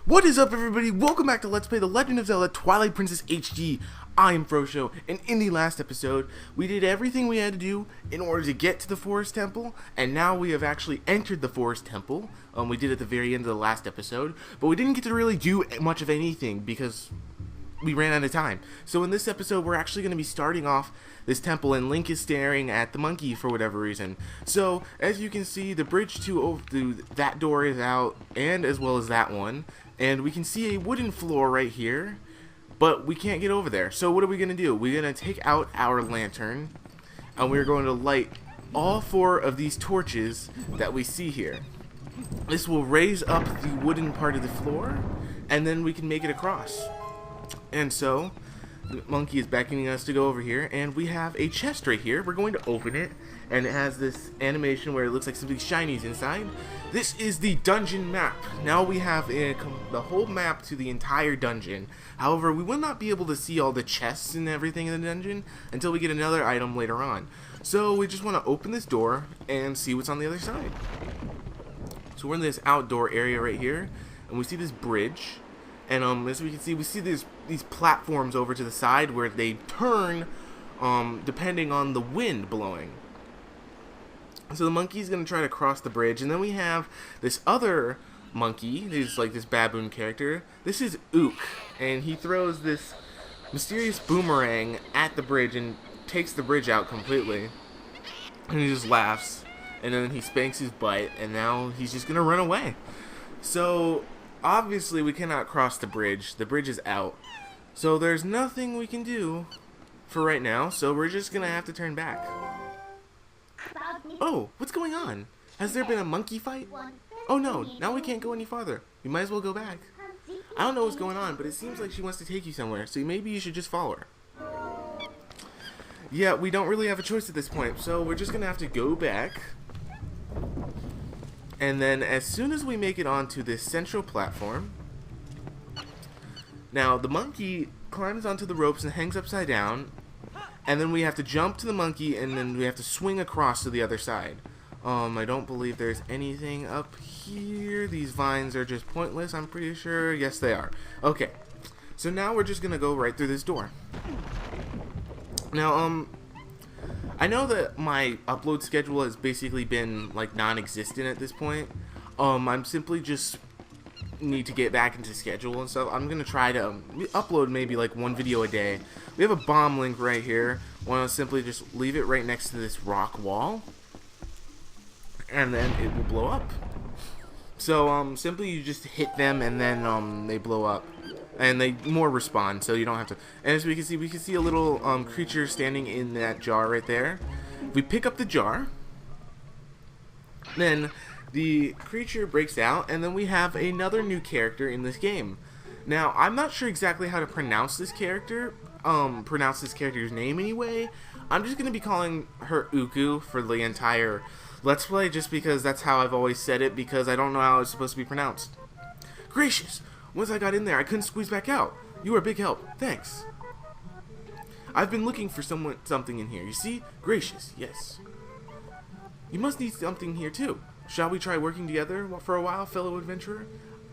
What is up, everybody? Welcome back to Let's Play The Legend of Zelda Twilight Princess HD. I am Frosho, and in the last episode, we did everything we had to do in order to get to the Forest Temple, and now we have actually entered the Forest Temple. We did at the very end of the last episode, but we didn't get to really do much of anything because we ran out of time. So in this episode, we're actually going to be starting off this temple, and Link is staring at the monkey for whatever reason. So as you can see, the bridge to that door is out, and as well as that one. And we can see a wooden floor right here, but we can't get over there. So what are we going to do? We're going to take out our lantern, and we're going to light all 4 of these torches that we see here. This will raise up the wooden part of the floor, and then we can make it across. And so, the monkey is beckoning us to go over here, and we have a chest right here. We're going to open it, and it has this animation where it looks like something shinies inside. This is the dungeon map. Now we have the whole map to the entire dungeon. However, we will not be able to see all the chests and everything in the dungeon until we get another item later on. So we just want to open this door and see what's on the other side. So we're in this outdoor area right here, and we see this bridge. And as we can see, we see these platforms over to the side where they turn depending on the wind blowing. So the monkey's going to try to cross the bridge, and then we have this other monkey, who's like this baboon character. This is Ook, and he throws this mysterious boomerang at the bridge and takes the bridge out completely. And he just laughs, and then he spanks his butt, and now he's just going to run away. So obviously we cannot cross the bridge. The bridge is out. So there's nothing we can do for right now, so we're just going to have to turn back. Oh, what's going on? Has there been a monkey fight? Oh no, now we can't go any farther. We might as well go back. I don't know what's going on, but it seems like she wants to take you somewhere, so maybe you should just follow her. Yeah, we don't really have a choice at this point, so we're just going to have to go back. And then as soon as we make it onto this central platform, now the monkey climbs onto the ropes and hangs upside down, and then we have to jump to the monkey, and then we have to swing across to the other side. I don't believe there's anything up here. These vines are just pointless, I'm pretty sure. Yes, they are. Okay, so now we're just gonna go right through this door. Now, I know that my upload schedule has basically been like non-existent at this point. I'm simply just need to get back into schedule and stuff. I'm gonna try to upload maybe like 1 video a day. We have a bomb link right here. Want to simply just leave it right next to this rock wall, and then it will blow up. So simply you just hit them, and then they blow up, and they more respawn, so you don't have to. And as we can see a little creature standing in that jar right there. If we pick up the jar, then the creature breaks out, and then we have another new character in this game. Now, I'm not sure exactly how to pronounce this character's name anyway. I'm just going to be calling her Uku for the entire Let's Play, just because that's how I've always said it, because I don't know how it's supposed to be pronounced. Gracious! Once I got in there, I couldn't squeeze back out. You were a big help. Thanks. I've been looking for something in here. You see? Gracious, yes. You must need something here, too. Shall we try working together for a while, fellow adventurer?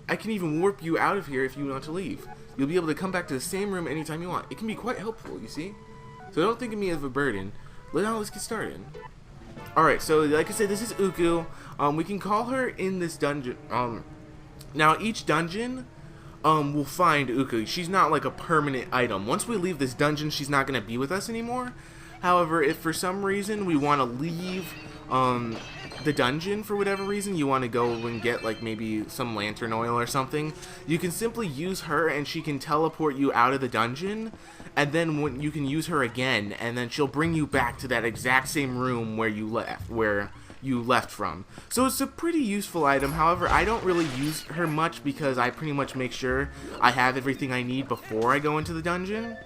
I can even warp you out of here if you want to leave. You'll be able to come back to the same room anytime you want. It can be quite helpful, you see? So don't think of me as a burden. Let's get started. Alright, so like I said, this is Uku. We can call her in this dungeon. Now each dungeon will find Uku. She's not like a permanent item. Once we leave this dungeon, she's not going to be with us anymore. However, if for some reason we want to leave the dungeon for whatever reason, you want to go and get like maybe some lantern oil or something, you can simply use her, and she can teleport you out of the dungeon, and then when you can use her again, and then she'll bring you back to that exact same room where you left from. So it's a pretty useful item. However, I don't really use her much because I pretty much make sure I have everything I need before I go into the dungeon.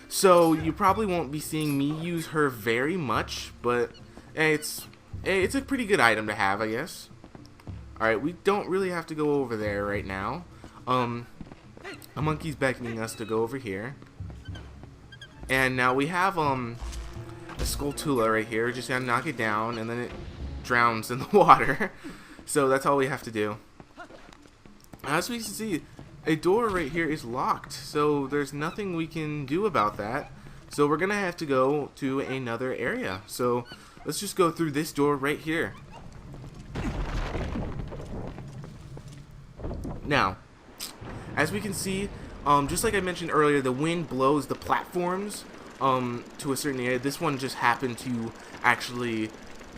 So you probably won't be seeing me use her very much, but it's a pretty good item to have, I guess. Alright, we don't really have to go over there right now. A monkey's beckoning us to go over here. And now we have a Skulltula right here. Just gotta knock it down, and then it drowns in the water. So that's all we have to do. As we can see, a door right here is locked, so there's nothing we can do about that. So we're gonna have to go to another area. So let's just go through this door right here. Now, as we can see, just like I mentioned earlier, the wind blows the platforms to a certain area. This one just happened to actually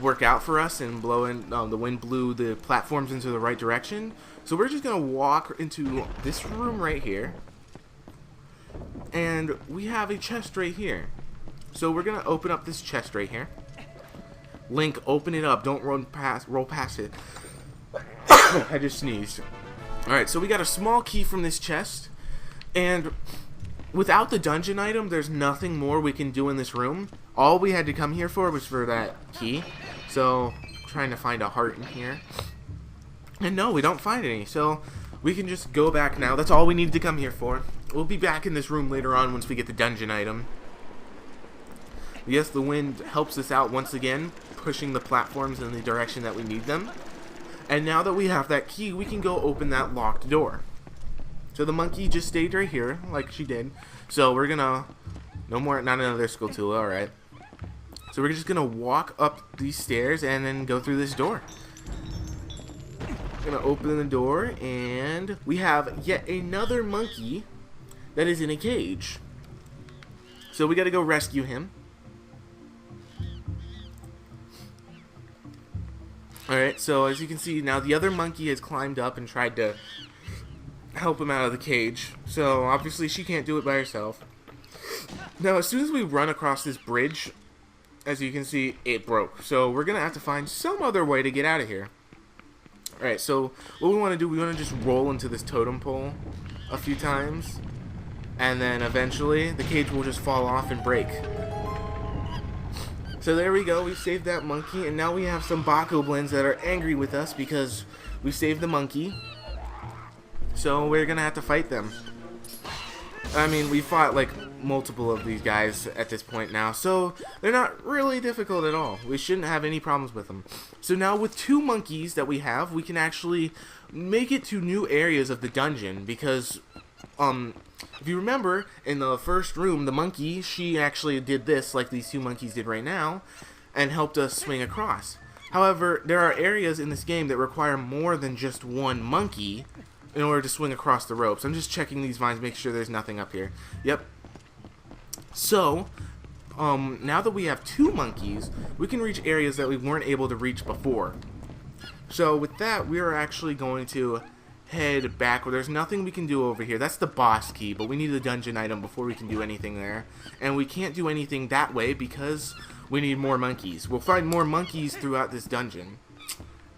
work out for us and blow in. The wind blew the platforms into the right direction. So we're just gonna walk into this room right here, and we have a chest right here. So we're gonna open up this chest right here. Link, open it up. Don't roll past it. I just sneezed. Alright, so we got a small key from this chest, and without the dungeon item, there's nothing more we can do in this room. All we had to come here for was for that key. So, trying to find a heart in here. And no, we don't find any, so we can just go back now. That's all we need to come here for. We'll be back in this room later on once we get the dungeon item. Yes, the wind helps us out once again, pushing the platforms in the direction that we need them. And now that we have that key, we can go open that locked door. So the monkey just stayed right here, like she did. So we're gonna, not another skull tool, alright. So we're just gonna walk up these stairs and then go through this door. Gonna open the door, and we have yet another monkey that is in a cage. So we gotta go rescue him. Alright, so as you can see, now the other monkey has climbed up and tried to help him out of the cage. So obviously she can't do it by herself. Now as soon as we run across this bridge, as you can see, it broke. So we're going to have to find some other way to get out of here. Alright, so what we want to do, we want to just roll into this totem pole a few times. And then eventually the cage will just fall off and break. So there we go, we saved that monkey, and now we have some bokoblins that are angry with us because we saved the monkey. So we're gonna have to fight them. I mean, we fought like multiple of these guys at this point now, so they're not really difficult at all. We shouldn't have any problems with them. So now with 2 monkeys that we have, we can actually make it to new areas of the dungeon because if you remember, in the first room, the monkey, she actually did this like these 2 monkeys did right now, and helped us swing across. However, there are areas in this game that require more than just 1 monkey in order to swing across the ropes. I'm just checking these vines, make sure there's nothing up here. Yep. So, now that we have 2 monkeys, we can reach areas that we weren't able to reach before. So with that, we are actually going to head back. There's nothing we can do over here. That's the boss key, but we need the dungeon item before we can do anything there. And we can't do anything that way because we need more monkeys. We'll find more monkeys throughout this dungeon.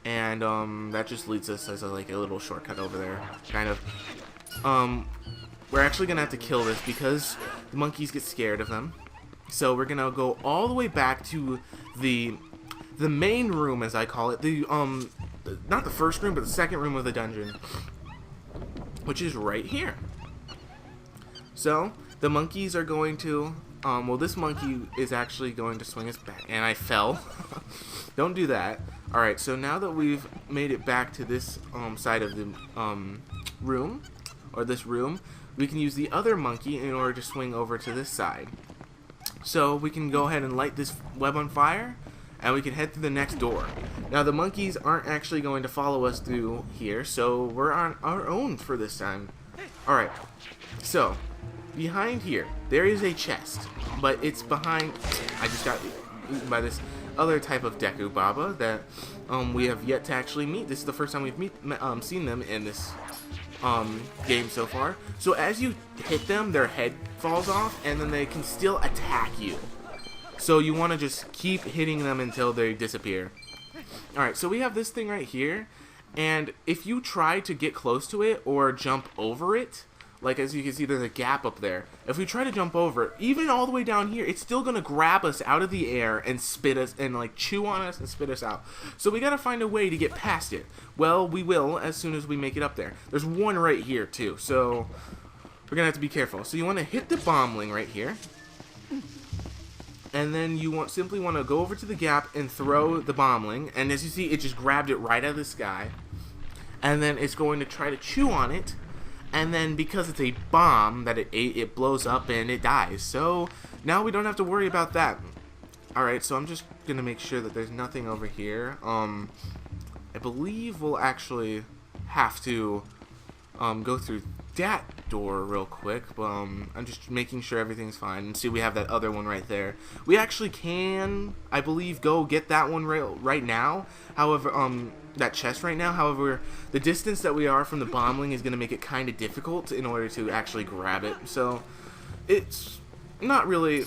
And that just leads us as like a little shortcut over there, kind of. We're actually gonna have to kill this because the monkeys get scared of them. So we're gonna go all the way back to the main room, as I call it. Not the first room, but the second room of the dungeon, which is right here. So the monkeys are going to well, this monkey is actually going to swing his back, and I fell. Don't do that. Alright, so now that we've made it back to this side of the room, or this room, we can use the other monkey in order to swing over to this side. So we can go ahead and light this web on fire, and we can head through the next door. Now the monkeys aren't actually going to follow us through here, so we're on our own for this time. Alright, so behind here, there is a chest, but it's behind, I just got eaten by this other type of Deku Baba that we have yet to actually meet. This is the first time we've seen them in this game so far. So as you hit them, their head falls off, and then they can still attack you. So you want to just keep hitting them until they disappear. Alright, so we have this thing right here, and if you try to get close to it or jump over it, like as you can see there's a gap up there, if we try to jump over it, even all the way down here, it's still going to grab us out of the air and spit us, and like chew on us and spit us out. So we got to find a way to get past it. Well, we will as soon as we make it up there. There's one right here too, so we're going to have to be careful. So you want to hit the bombling right here. And then you simply want to go over to the gap and throw the bombling. And as you see, it just grabbed it right out of the sky. And then it's going to try to chew on it. and then because it's a bomb that it blows up and it dies. So now we don't have to worry about that. Alright, so I'm just gonna make sure that there's nothing over here. I believe we'll actually have to go through that door real quick. I'm just making sure everything's fine. And see, we have that other one right there. We actually can, I believe, go get that one right now. However, that chest right now. However, the distance that we are from the bombling is going to make it kind of difficult in order to actually grab it. So it's not really,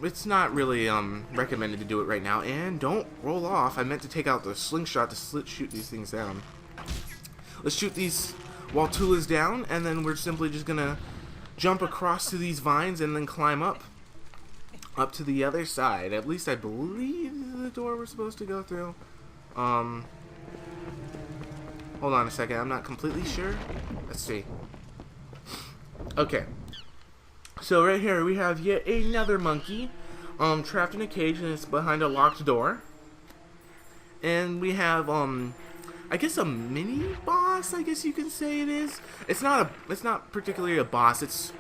it's not really recommended to do it right now. And don't roll off. I meant to take out the slingshot to shoot these things down. Let's shoot these while Tula's down, and then we're simply just gonna jump across to these vines and then climb up to the other side. At least I believe the door we're supposed to go through. Hold on a second, I'm not completely sure. Let's see. Okay, so right here we have yet another monkey trapped in a cage, and it's behind a locked door. And we have I guess a mini boss, I guess you can say it is. It's not particularly a boss.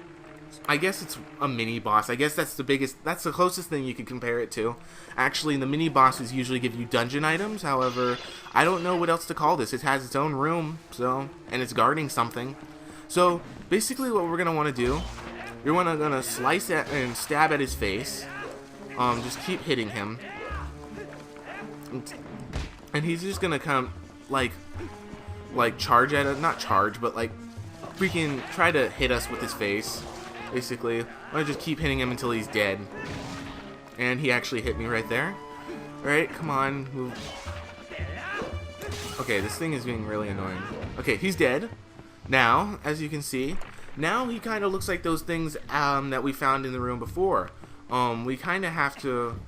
I guess it's a mini boss. I guess that's the closest thing you could compare it to. Actually, the mini bosses usually give you dungeon items. However, I don't know what else to call this. It has its own room, and it's guarding something. So basically, what we're gonna want to do, you're gonna slice at and stab at his face. Just keep hitting him, and he's just gonna come. Like charge at it, not charge, but like freaking try to hit us with his face. Basically, I'm gonna just keep hitting him until he's dead. And he actually hit me right there. Alright, come on, move. Okay, this thing is being really annoying. Okay, he's dead. Now, as you can see, now he kind of looks like those things that we found in the room before. We kind of have to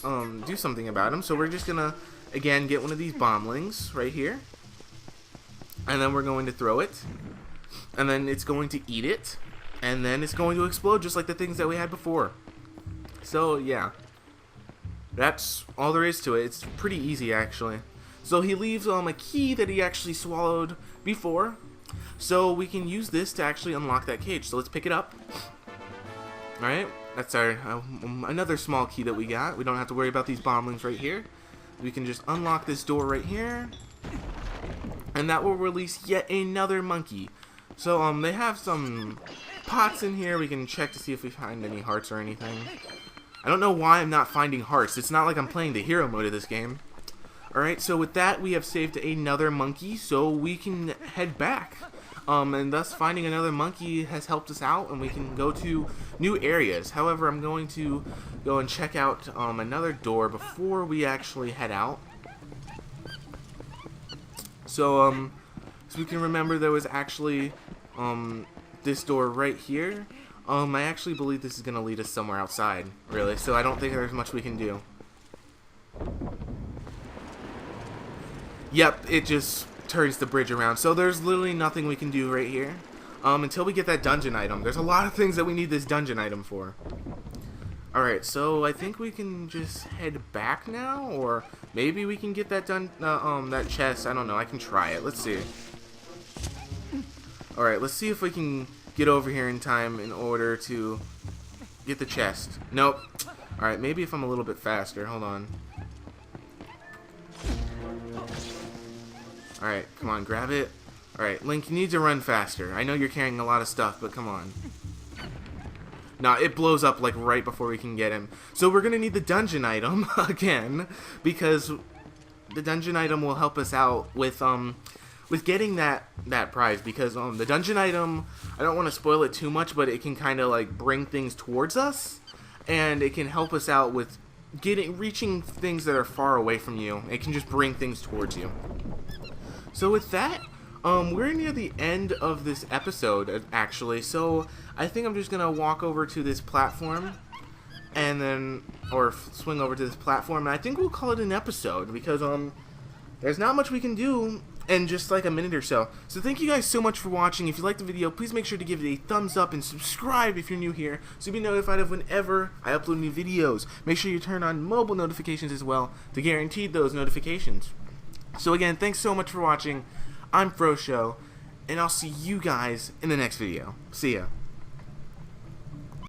do something about him, so we're just gonna again get one of these bomblings right here, and then we're going to throw it, and then it's going to eat it, and then it's going to explode just like the things that we had before. So yeah, that's all there is to it. It's pretty easy actually. So he leaves a key that he actually swallowed before, so we can use this to actually unlock that cage. So let's pick it up. Alright, that's our another small key that we got. We don't have to worry about these bomblings right here. We can just unlock this door right here, and that will release yet another monkey. So they have some pots in here. We can check to see if we find any hearts or anything. I don't know why I'm not finding hearts. It's not like I'm playing the hero mode of this game. Alright, so with that we have saved another monkey, so we can head back. And thus finding another monkey has helped us out, and we can go to new areas. However, I'm going to go and check out another door before we actually head out. So we can remember there was actually this door right here. I actually believe this is going to lead us somewhere outside, really, so I don't think there's much we can do. Yep, it just turns the bridge around, so there's literally nothing we can do right here until we get that dungeon item. There's a lot of things that we need this dungeon item for. Alright, so I think we can just head back now, or maybe we can get that that chest. I don't know, I can try it. Let's see. Alright, let's see if we can get over here in time in order to get the chest. Nope. Alright, maybe if I'm a little bit faster. Hold on. Alright, come on, grab it. Alright, Link, you need to run faster. I know you're carrying a lot of stuff, but come on. Nah, it blows up like right before we can get him. So we're gonna need the dungeon item again, because the dungeon item will help us out with getting that prize. Because the dungeon item, I don't want to spoil it too much, but it can kind of like bring things towards us, and it can help us out with reaching things that are far away from you. It can just bring things towards you. So with that, we're near the end of this episode, actually, so I think I'm just going to walk over to this platform, and then, or swing over to this platform, and I think we'll call it an episode, because, there's not much we can do in just like a minute or so. So thank you guys so much for watching. If you liked the video, please make sure to give it a thumbs up and subscribe if you're new here, so you'll be notified of whenever I upload new videos. Make sure you turn on mobile notifications as well to guarantee those notifications. So again, thanks so much for watching. I'm Frosho, and I'll see you guys in the next video. See ya.